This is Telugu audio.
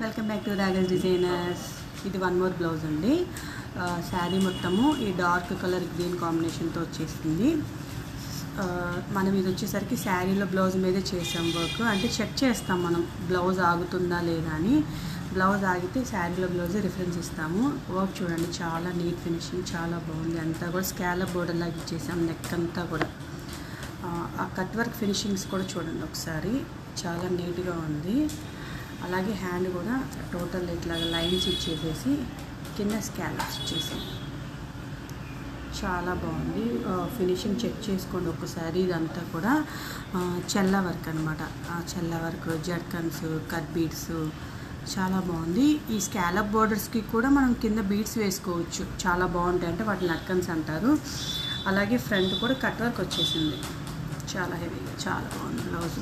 Welcome back to Ragal designers. ఇది వన్ మోర్ బ్లౌజ్ అండి. శారీ మొత్తము ఈ డార్క్ కలర్ గ్రీన్ కాంబినేషన్తో వచ్చేసింది. మనం ఇది వచ్చేసరికి శారీలో బ్లౌజ్ మీదే చేసాం వర్క్. అంటే చెక్ చేస్తాం మనం బ్లౌజ్ ఆగుతుందా లేదా అని. బ్లౌజ్ ఆగితే శారీలో బ్లౌజ్ రిఫరెన్స్ ఇస్తాము. వర్క్ చూడండి, చాలా నీట్ ఫినిషింగ్, చాలా బాగుంది. అంతా కూడా స్కాలప్ బోర్డర్ లాగా ఇచ్చేసాం. నెక్ అంతా కూడా ఆ కట్ వర్క్ ఫినిషింగ్స్ కూడా చూడండి ఒకసారి, చాలా నీట్గా ఉంది. అలాగే హ్యాండ్ కూడా టోటల్ ఇట్లాగా లైన్స్ ఇచ్చేసేసి కింద స్కాలప్స్ ఇచ్చేసాం. చాలా బాగుంది. ఫినిషింగ్ చెక్ చేసుకోండి ఒకసారి. ఇదంతా కూడా చెల్ల వర్క్ అనమాట. చెల్ల వర్క్, జర్కన్స్, కట్ బీడ్స్ చాలా బాగుంది. ఈ స్కాలప్ బోర్డర్స్కి కూడా మనం కింద బీడ్స్ వేసుకోవచ్చు, చాలా బాగుంటాయి. అంటే వాటిని నక్కన్స్ అంటారు. అలాగే ఫ్రంట్ కూడా కట్ వర్క్ వచ్చేసింది. చాలా హెవీగా, చాలా బాగుంది బ్లౌజ్.